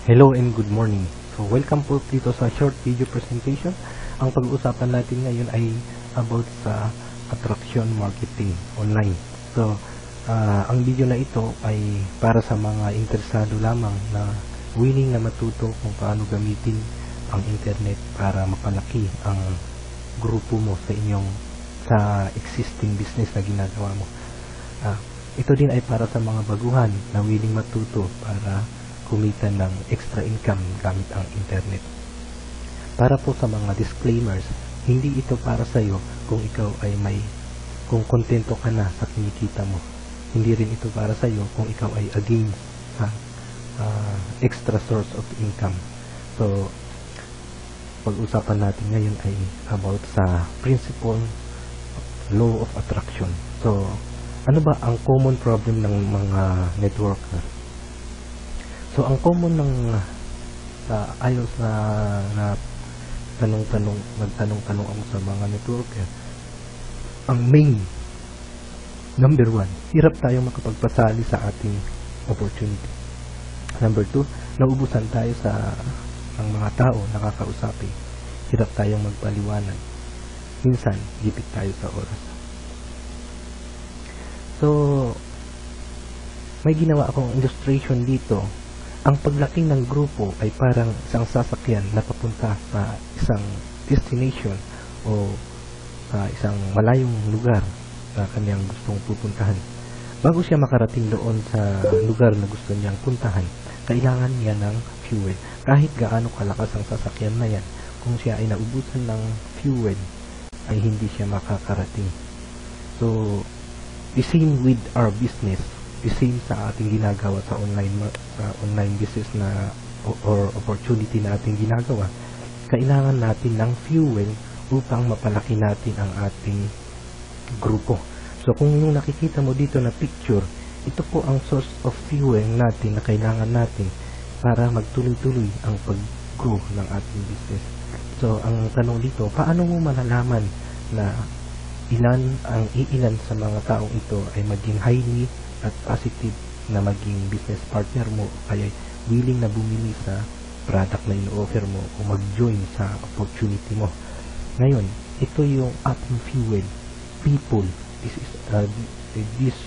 Hello and good morning. So welcome po dito sa short video presentation. Ang pag-uusapan natin ngayon ay about sa attraction marketing online. So ang video na ito ay para sa mga interesado lamang na willing na matuto kung paano gamitin ang internet para mapalaki ang grupo mo sa existing business na ginagawa mo. Ito din ay para sa mga baguhan na willing matuto para kumita ng extra income gamit ang internet. Para po sa mga disclaimers, hindi ito para sa iyo kung ikaw ay kung kontento ka na sa kinikita mo. Hindi rin ito para sa iyo kung ikaw ay against sa extra source of income. So, pag-usapan natin ngayon ay about sa principle law of attraction. So, ano ba ang common problem ng mga networker? So, ang common ng ayos na magtanong-tanong ako sa mga networker, ang main, number one, hirap tayong makapagpasali sa ating opportunity. Number two, naubusan tayo ng mga tao nakakausapin. Hirap tayong magpaliwanag. Minsan, gipit tayo sa oras. So, may ginawa akong illustration dito. Ang paglaki ng grupo ay parang isang sasakyan na papunta sa isang destination o sa isang malayong lugar na kanyang gustong pupuntahan. Bago siya makarating doon sa lugar na gusto niyang puntahan, kailangan niya ng fuel. Kahit gaano kalakas ang sasakyan na yan, kung siya ay naubusan ng fuel, ay hindi siya makakarating. So, the same with our business. The same sa ating ginagawa sa online business na or opportunity na ating ginagawa. Kailangan natin ng fuel upang mapalaki natin ang ating grupo. So kung yung nakikita mo dito na picture, ito po ang source of fuel natin na kailangan natin para magtuloy-tuloy ang pag-grow ng ating business. So ang tanong dito, paano mo malalaman na ilan sa mga taong ito ay maging highly at positive na maging business partner mo, kaya willing na bumili sa product na ino-offer mo o mag-join sa opportunity mo. Ngayon, ito yung ating fuel, people. This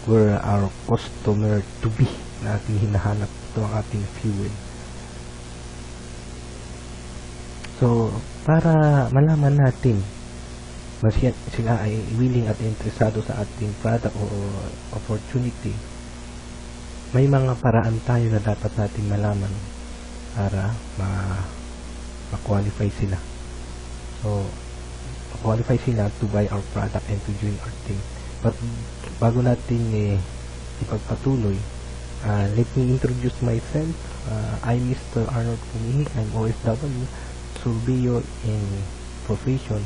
where our customer to be na ating hinahanap. Ito ang ating fuel. So, para malaman natin sila ay willing at interesado sa ating product o opportunity, may mga paraan tayo na dapat nating malaman para ma-qualify sila. So, ma-qualify sila to buy our product and to join our team. But bago natin ipagpatuloy, let me introduce myself. I'm Mr. Arnold Pumihi. I'm OFW, surveyor in profession.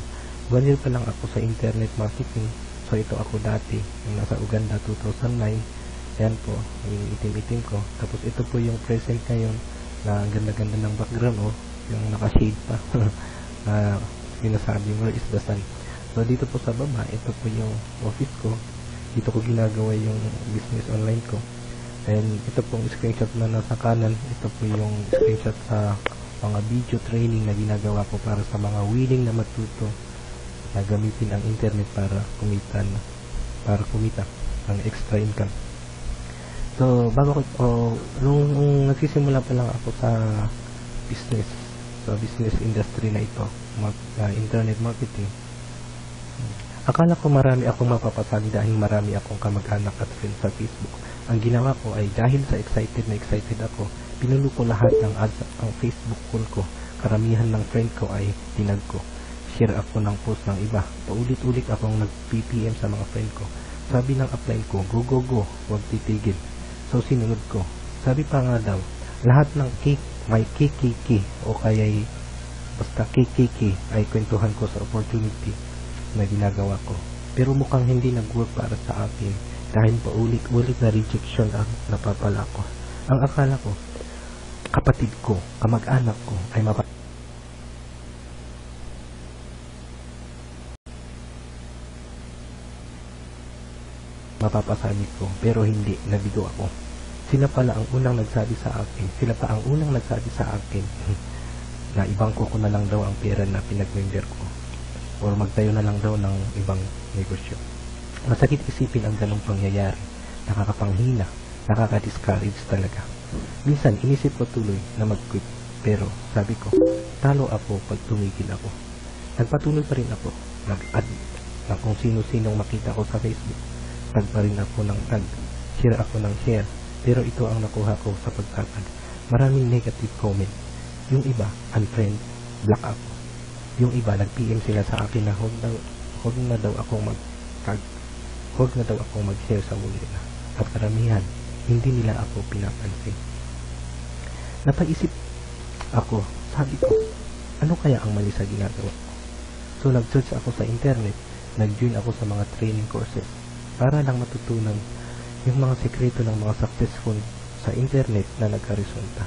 1 year pa lang ako sa internet marketing. So ito ako dati, yung nasa Uganda 2009. Ayan po, yung itim-itim ko. Tapos ito po yung present ngayon na ganda-ganda ng background, yung naka-shade pa. Sinasabi mo is the sun. So dito po sa baba, ito po yung office ko. Dito ko ginagawa yung business online ko. And ito pong screenshot na nasa kanan, ito po yung screenshot sa mga video training na ginagawa ko para sa mga willing na matuto na gamitin ang internet para kumita ng extra income. So, nung nagsisimula pa lang ako sa business industry na ito, internet marketing, akala ko marami akong mapapasali dahil marami akong kamag-anak at friends sa Facebook. Ang ginawa ko ay dahil sa excited ako, pinulo ko lahat ng ads ang Facebook call ko. Karamihan ng friend ko ay tinag ko. Share ako ng post ng iba. Paulit-ulit akong nag-PPM sa mga friend ko. Sabi ng upline ko, go, huwag titigil. So sinunod ko. Sabi pa nga daw, lahat ng may KKK o kaya basta KKK ay kwentuhan ko sa opportunity na ginagawa ko. Pero mukhang hindi nag-work para sa akin dahil paulit-ulit na rejection ang napapala ko. Ang akala ko, kapatid ko, kamag-anak ko ay mapapasali ko, pero hindi, nabigo ako. Sila pa ang unang nagsabi sa akin na ibangko ko na lang daw ang pera na pinag-member ko or magtayo na lang daw ng ibang negosyo. Masakit isipin ang ganong pangyayari. Nakakapanghina, nakaka-discourage talaga. Minsan inisip ko tuloy na mag-quit, pero sabi ko, talo ako pag tumigil ako. Nagpatuloy pa rin ako, nag-add ng kung sino-sinong makita ko sa Facebook. Tag pa rin ako ng tag, share ako ng share, pero ito ang nakuha ko sa pagtatag. Maraming negative comment. Yung iba, unfriend, block ako. Yung iba, nag-PM sila sa akin na huwag na daw akong mag-tag, huwag na daw akong mag-share sa muli na. At karamihan, hindi nila ako pinapansin. Napaisip ako, sabi ko, ano kaya ang mali sa ginagawa ko? So nag-search ako sa internet, nag-join ako sa mga training courses para lang matutunan yung mga sekreto ng mga successful sa internet na nagkaresulta.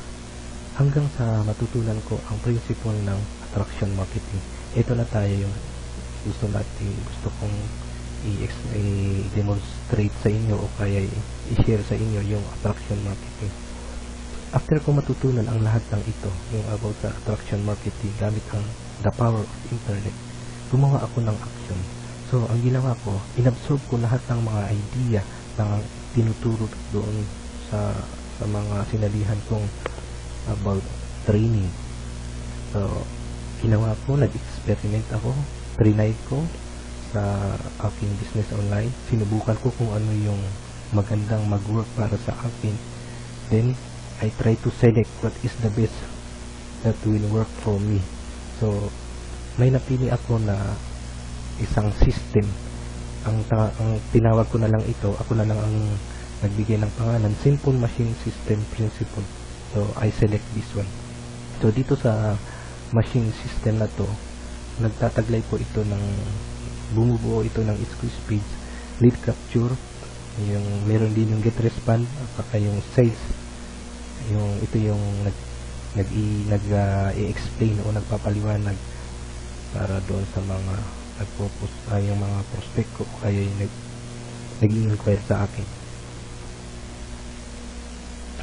Hanggang sa matutunan ko ang principle ng attraction marketing. Ito na tayo yung gusto kong i-demonstrate sa inyo o kaya i-share sa inyo yung attraction marketing. After ko matutunan ang lahat ng ito, yung about sa attraction marketing gamit ang the power of internet, gumawa ako ng action. So, ang ginawa ko, inabsorb ko lahat ng mga idea na tinuturo doon sa mga sinalihan kong about training. So, ginawa ko, nag-experiment ako, trinay ko sa aking business online. Sinubukan ko kung ano yung magandang mag-work para sa akin. Then, I try to select what is the best that will work for me. So, may napili ako na isang system. Ang tinawag ko na lang ito, ako na lang ang nagbigay ng pangalan, Simple Machine System Principle. So, I select this one. So, dito sa machine system na to, nagtataglay po ito ng, bumubuo ito ng squeeze page, lead capture, yung meron din yung get respond, at saka yung sales. Ito yung nag-i-explain o nagpapaliwanag para doon sa mga nagpo-post, yung mga prospect ko kaya yung nag-i-inquire sa akin.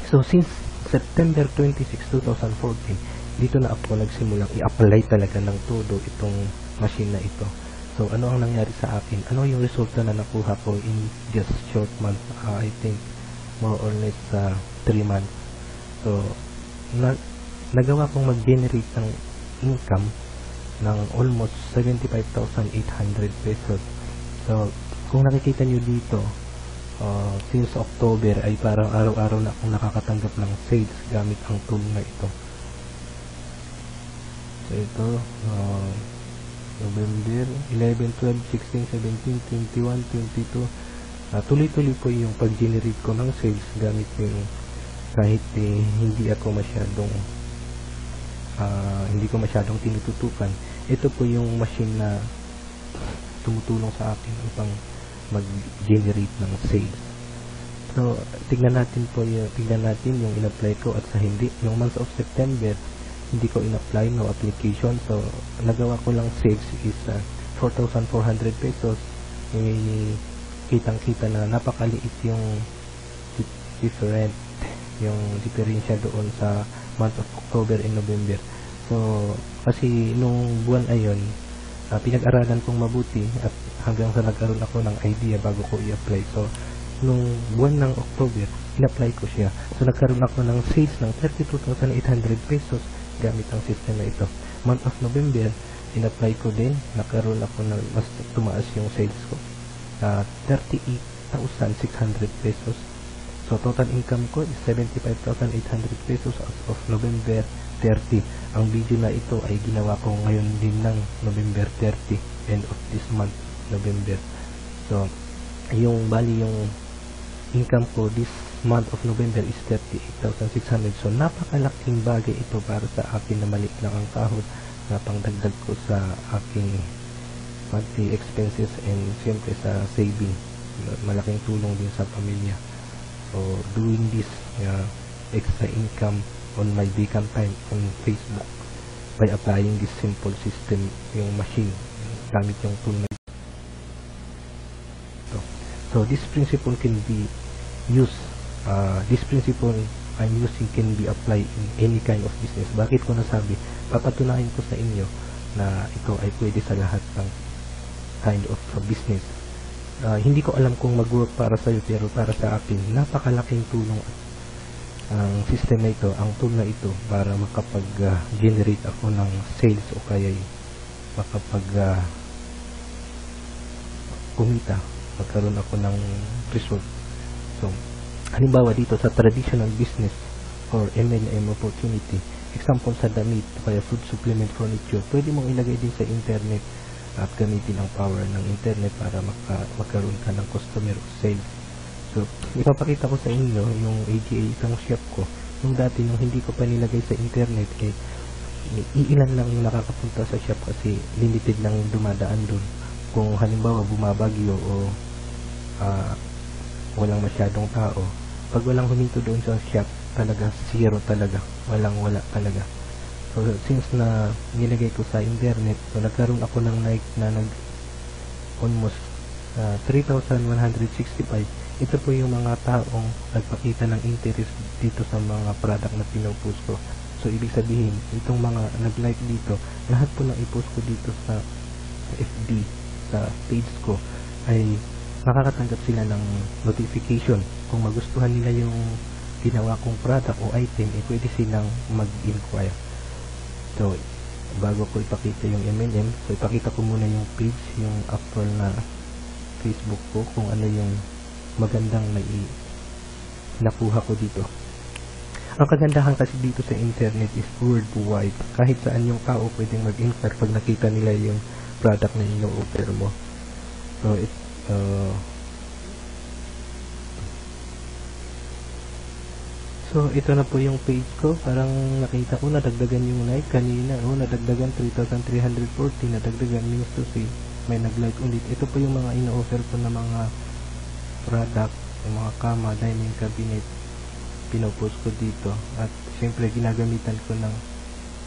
So, since September 26, 2014, dito na ako nagsimulang i-apply talaga ng todo itong machine na ito. So, ano ang nangyari sa akin? Ano yung resulta na nakuha ko in just short month? I think more or less 3 months. So, nagawa kong mag-generate ng income ng almost 75,800 pesos. So, kung nakikita nyo dito, since October ay parang araw-araw na akong nakakatanggap ng sales gamit ang tool na ito. So, ito, November 11, 12, 16, 17, 21, 22. Tuloy-tuloy po yung pag-generate ko ng sales gamit yung kahit hindi ko masyadong tinututukan. Ito po yung machine na tumutulong sa akin upang mag-generate ng sales. So, tignan natin yung in-apply ko at sa hindi. Yung month of September, hindi ko in-apply, no application. So, nagawa ko lang sales is 4,400 pesos. Kitang-kita na napakaliit yung diferensya doon sa month of October and November. So, kasi nung buwan ayon, pinag-aralan kong mabuti at hanggang sa nagkaroon ako ng idea bago ko i-apply. So, nung buwan ng October, in-apply ko siya. So, nagkaroon ako ng sales ng 32,800 pesos gamit ang system na ito. Month of November, in-apply ko din. Nagkaroon ako ng mas tumaas yung sales ko. 38,600 pesos. So, total income ko is 75,800 pesos as of November 30. Ang video na ito ay ginawa ko ngayon din ng November 30, end of this month, November. So, yung income ko this month of November is 38,600. So, napakalaking bagay ito para sa akin na maliit lang ang sahod na pangdagdag ko sa aking monthly expenses and siyempre sa saving. Malaking tulong din sa pamilya. So, doing this extra income on my vacant time on Facebook by applying this simple system, yung machine, gamit yung tool na ito. So, this principle can be used this principle I'm using can be applied in any kind of business. Bakit ko nasabi? Papatunayan ko sa inyo na ito ay pwede sa lahat ng kind of business. Hindi ko alam kung mag-work para sa iyo, pero para sa akin, napakalaking tulong ang system na ito, ang tool na ito, para makapag-generate ako ng sales o kaya kumita, magkaroon ako ng result. So, halimbawa dito sa traditional business or M&M opportunity, example sa damit, kaya food supplement, furniture, pwede mong ilagay din sa internet at gamitin ang power ng internet para magkaroon ka ng customer sales. So, ipapakita ko sa inyo yung AGA isang shop ko. Yung dati, nung hindi ko pa nilagay sa internet, iilan lang yung nakakapunta sa shop kasi limited lang yung dumadaan dun. Kung halimbawa bumabagyo o walang masyadong tao, pag walang huminto doon sa shop, talaga zero talaga, wala talaga. So since na nilagay ko sa internet, so nagkaroon ako ng almost 3,165. Ito po yung mga taong nagpakita ng interest dito sa mga product na pinupost ko. So ibig sabihin, itong mga nag-like dito, lahat po ng i-post ko dito sa FB, sa page ko, ay makakatanggap sila ng notification. Kung magustuhan nila yung ginawa kong product o item, pwede silang mag-inquire. So, bago ko ipakita yung M&M, so ipakita ko muna yung page, yung actual na Facebook ko, kung ano yung magandang nakuha ko dito. Ang kagandahan kasi dito sa internet is worldwide. Kahit saan yung tao pwedeng mag-inquire pag nakita nila yung product na ino-offer mo. So, ito na po yung page ko. Parang nakita ko, nadagdagan yung like kanina. Nadagdagan 3,340. Nadagdagan means to say, may nag-like ulit. Ito po yung mga ino-offer ko na mga product, yung mga kama, dining cabinet, pinopost ko dito. At syempre, ginagamitan ko ng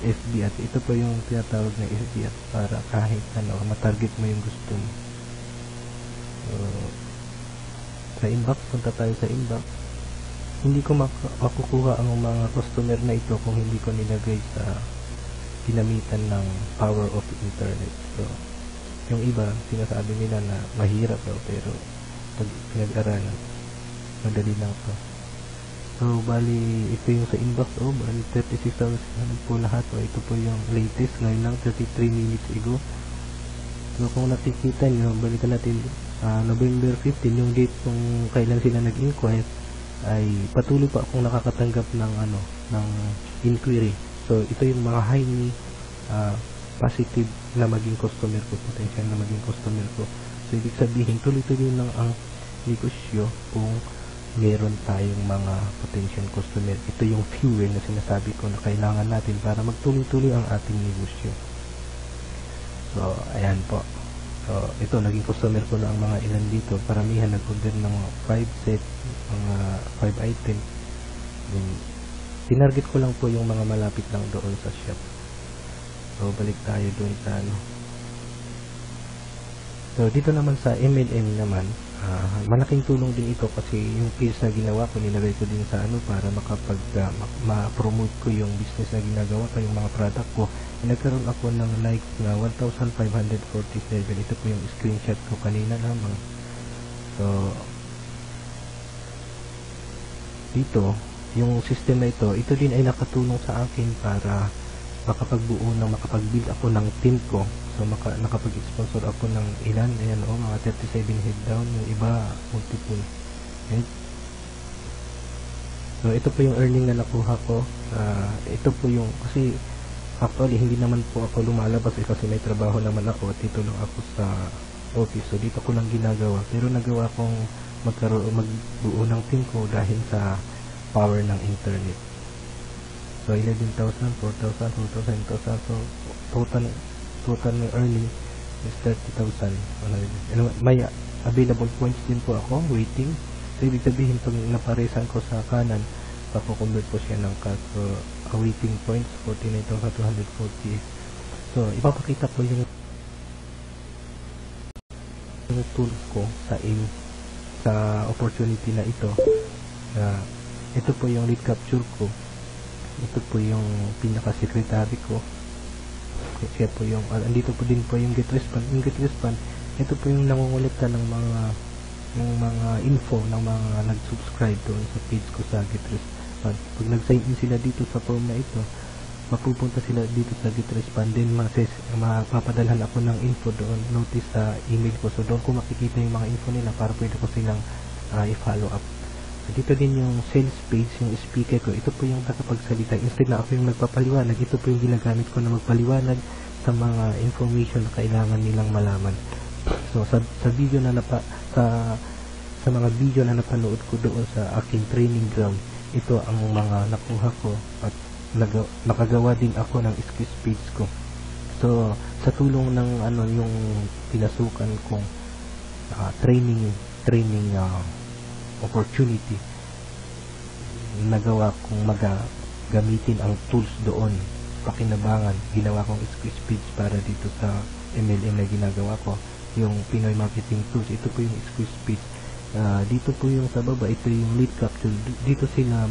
FB at ito po yung tinatawag na FB at para kahit matarget mo yung gusto mo. So, sa inbox, punta tayo sa inbox. Hindi ko makukuha ang mga customer na ito kung hindi ko nilagay sa ginamitan ng power of internet. So, yung iba, sinasabi nila na mahirap daw, pero pag pinag-aralan, madali lang to. So, bali, ito yung sa inbox, bali 36,000 po lahat. Ito po yung latest, ngayon lang, 33 minutes ago. So, kung nakikita nyo, balikan natin, November 15, yung date kung kailan sila nag-inquire, ay patuloy pa akong nakakatanggap ng ng inquiry. So, ito yung mga highly positive na maging customer ko, potential na maging customer ko. So, ibig sabihin, tuloy-tuloy lang ang negosyo kung meron tayong mga potential customer. Ito yung fuel na sinasabi ko na kailangan natin para magtuloy-tuloy ang ating negosyo. So, ayan po. So, ito, naging customer ko na ang mga ilan dito. Paramihan nag-order ng 5 set, mga 5 item. Then, tinarget ko lang po yung mga malapit lang doon sa shop. So, balik tayo doon sa So, dito naman sa M&M naman, malaking tulong din ito kasi yung page na ginawa ko, nilagay ko din sa para ma-promote ko yung business na ginagawa ko, yung mga product ko. Nagkaroon ako ng likes na 1,547. Ito po yung screenshot ko kanina lamang. So, dito, yung system na ito din ay nakatulong sa akin para makapag-build ako ng team ko. So, nakapag-sponsor ako ng ilan, ayan mga 37 head down, yung iba, multiple. Okay? So, ito po yung earning na nakuha ko. Ito po yung, kasi, actually, hindi naman po ako lumalabas kasi may trabaho naman ako, dito lang ako sa office. So, dito ko lang ginagawa. Pero nagawa kong magbuo ng team ko dahil sa power ng internet. So, 11,000, 4,000, 4,000, 10,000. So, total ng earning is 30,000. May available points din po ako, waiting. So, ibig sabihin, pag naparesan ko sa kanan, papo-convert po siya ng cash. So, waiting points, 49,240. So, ipapakita ko yung tool ko sa opportunity na ito. Ito po yung lead capture ko. Ito po yung pinaka-secretary ko. Siya po yung, andito po din po yung get response. Yung get response, ito po yung nangungulekta ng mga info ng mga nag-subscribe doon sa page ko sa get response. Pag nag-sign in sila dito sa form na ito, mapupunta sila dito sa get response, then mapapadalhan ako ng info doon, notice sa email ko. So doon ko makikita yung mga info nila para pwede ko silang i-follow up. So dito din yung sales page, yung speaker ko. Ito po yung nakapagsalita. Instead na ako yung nagpapaliwanag, ito po yung ginagamit ko na magpaliwanag sa mga information na kailangan nilang malaman. So sa video na sa mga video na napanood ko doon sa aking training ground, ito ang mga nakuha ko at nakagawa din ako ng squeeze page ko. So sa tulong ng yung pinasukan kong training opportunity, nagawa kong gamitin ang tools doon. Pakinabangan, ginawa kong squeeze page para dito sa MLM na ginagawa ko, yung Pinoy Marketing Tools. Ito po yung squeeze page. Dito po yung sa baba, ito yung lead capture. Dito sila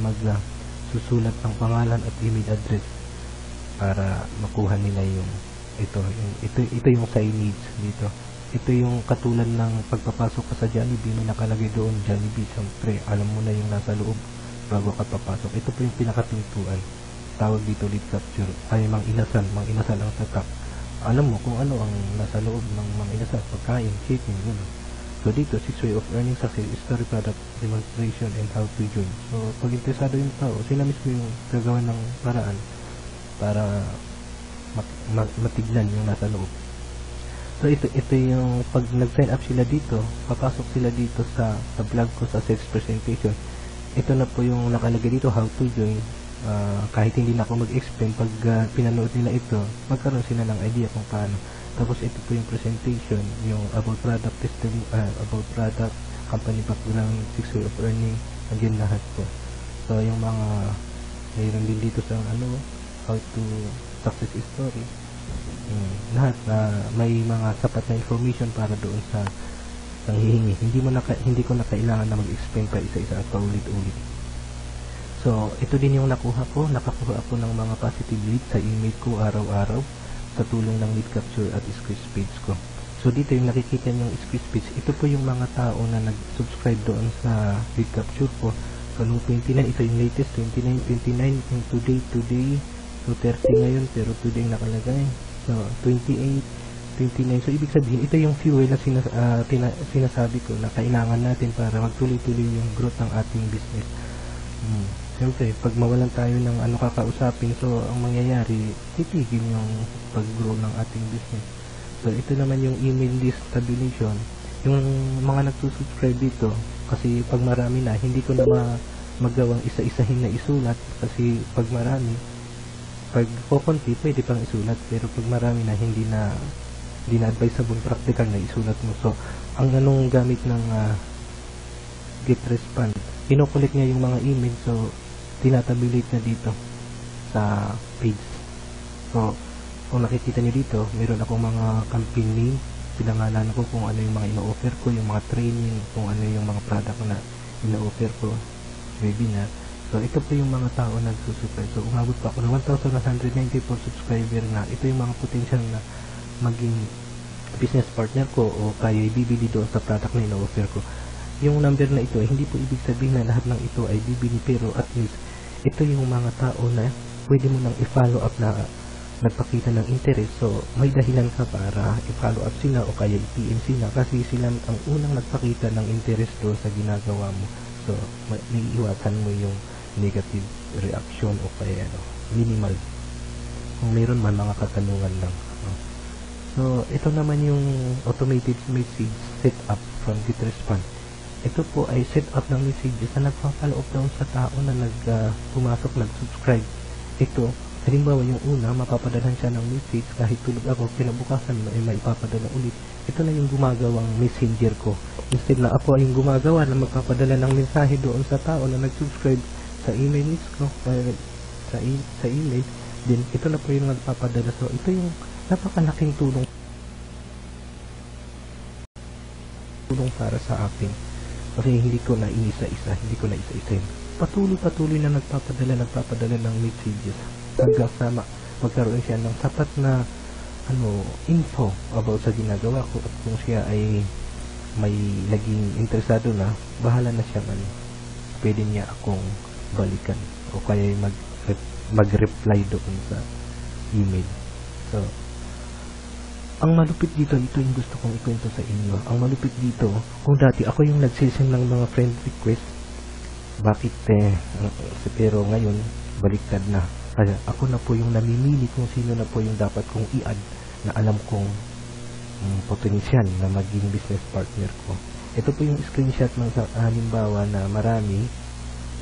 susulat ang pangalan at email address para makuha nila yung ito yung signage dito. Ito yung katulad ng pagpapasok ka sa Jollibee, may nakalagay doon Jollibee. Siyempre, alam mo na yung nasa loob bago ka papasok. Ito po yung pinakapintuan. Tawag dito lead capture. Ay, mang inasal ang tatak. Alam mo kung ano ang nasa loob ng mang inasal, pagkain, chicken, gano'n. So dito, 6 way of earning success, story, product, demonstration, and how to join. So pag interesado yung tao, sila mismo yung gagawa ng paraan para matignan yung nasa loob. So ito yung pag nag-sign up sila dito, papasok sila dito sa vlog ko sa sales presentation. Ito na po yung nakalagay dito, how to join. Kahit hindi na ako mag-explain, pag pinanood nila ito, magkaroon sila ng idea kung paano. Tapos ito po yung presentation, yung about product testing, about product, company background, 6 way of earning, andyan lahat po. So yung mga mayroon din dito sa how to success story, lahat may mga sapat na information para doon sa hihingi. Hindi ko na kailangan na mag-explain pa isa-isa at paulit-ulit. So ito din yung nakakuha ako ng mga positive leads sa email ko araw-araw sa tulong ng lead capture at squeeze page ko. So dito yung nakikita yung squeeze page, ito po yung mga tao na nag-subscribe doon sa lead capture ko. So no 29, ito yung latest 29, yung today, so 30 ngayon pero today nakalagay. So 28, 29, so ibig sabihin ito yung fuel na sinasabi ko na kailangan natin para magtuloy-tuloy yung growth ng ating business. Siyempre, pag mawalan tayo ng kakausapin, so ang mangyayari, titigil yung pag-grow ng ating business. So ito naman yung email list tabulation. Yung mga nagsusubscribe dito, kasi pag marami na, hindi ko na magawang isa-isahin na isulat, kasi pag marami, pag kukunti, pwede pang isulat, pero pag marami na, hindi na advisable practical na isulat mo. So ang gamit ng get response, kinokolect niya yung mga email, so tinatabulate na dito sa page. So kung nakikita niyo dito, meron akong mga campaign name, pinangalan ko kung ano yung mga ino-offer ko, yung mga training, kung ano yung mga product na ino-offer ko, webinar. So ito po yung mga tao na nagsusubscribe. So umabot pa ako ng 1,194 subscriber na. Ito yung mga potential na maging business partner ko o kaya bibili doon sa product na ino-offer ko. Yung number na ito, hindi po ibig sabihin na lahat ng ito ay bibili, pero at least ito yung mga tao na pwede mo nang i-follow up na nagpakita ng interest. So may dahilan ka para i-follow up sila o kaya i-PM sila kasi sila ang unang nagpakita ng interest doon sa ginagawa mo. So may iwasan mo yung negative reaction o kaya minimal kung mayroon man mga katanungan lang. So ito naman yung automated message setup from GetResponse. Ito po ay set up ng messages na nagpa-follow up daw sa tao na pumasok, nag-subscribe. Ito, halimbawa yung una, mapapadalhan siya ng message kahit tulog ako, kinabukasan ay maipapadala ulit. Ito na yung gumagawang messenger ko. Instead na ako ay yung gumagawa na magpapadala ng mensahe doon sa tao na nag-subscribe sa email list ko, sa email, then ito na po yung nagpapadala. So ito yung napakalaking tulong para sa akin. Kasi hindi ko na inisa-isa, hindi ko na isa-isahin. Patuloy na nagpapadala ng messages hanggang sa magkaroon siya ng sapat na info about sa ginagawa ko, at kung siya ay may naging interesado na, bahala na siya pwede niya akong balikan o kaya mag-reply doon sa email. So, ang malupit dito, ito yung gusto kong ikwento sa inyo. Ang malupit dito, kung dati ako yung nagsisend ng mga friend request, bakit pero ngayon baliktad na. Kaya ako na po yung namimili kung sino na po yung dapat kong i-add na alam kong potensyal na maging business partner ko. Ito po yung screenshot ng halimbawa na marami,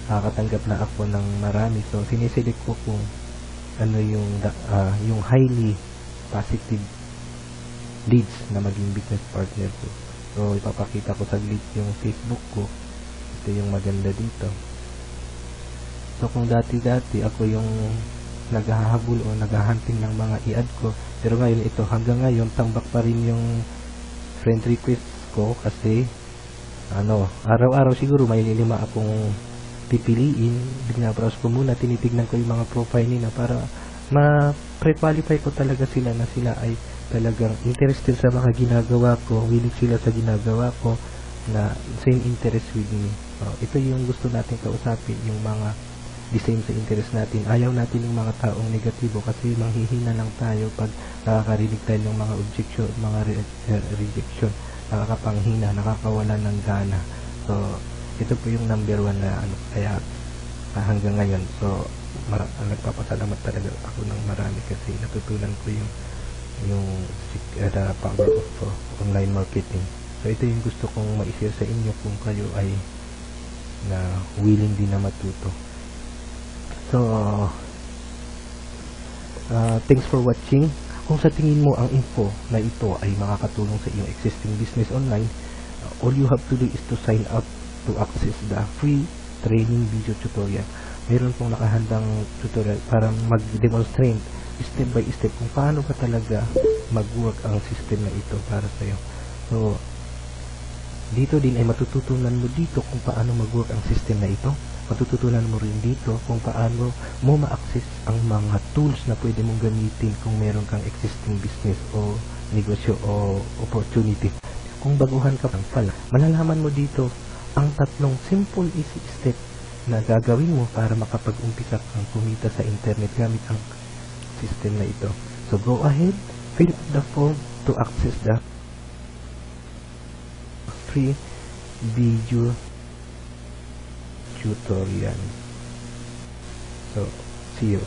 kakatanggap na ako ng marami. So, siniselect ko kung ano yung highly positive leads na maging business partner ko. So, ipapakita ko saglit yung Facebook ko. Ito yung maganda dito. So, kung dati-dati ako yung naghahabol o naghahunting ng mga i-add ko, pero ngayon ito, hanggang ngayon tambak pa rin yung friend request ko kasi araw-araw siguro may 5 akong pipiliin. Binabrowse ko muna, tinitignan ko yung mga profile nila para ma-pre-qualify ko talaga sila na sila ay talagang interested sa mga ginagawa ko, willing sila sa ginagawa ko, na same interest with me. Ito yung gusto natin kausapin, yung mga the same sa interest natin. Ayaw natin yung mga taong negatibo kasi manghihina lang tayo pag nakakarinig tayo ng mga objection, mga rejection, nakakapanghina, nakakawala ng gana. So, ito po yung number 1 na kaya hanggang ngayon. So, nagpapasalamat talaga ako ng marami kasi natutunan ko yung power of online marketing. So, ito yung gusto kong ma-share sa inyo kung kayo ay na willing din na matuto. So, thanks for watching. Kung sa tingin mo ang info na ito ay makakatulong sa iyong existing business online, all you have to do is to sign up to access the free training video tutorial. Mayroon pong nakahandang tutorial para mag-demonstrate step by step kung paano pa talaga mag-work ang system na ito para sa iyo. So, dito din ay matututunan mo dito kung paano mag-work ang system na ito. Matututunan mo rin dito kung paano mo ma-access ang mga tools na pwede mong gamitin kung meron kang existing business o negosyo o opportunity. Kung baguhan ka pang pala, malalaman mo dito ang 3 simple easy step na gagawin mo para makapag-umpisa kang kumita sa internet gamit ang system na ito. So go ahead, fill up the form to access the free video tutorial. So, see you.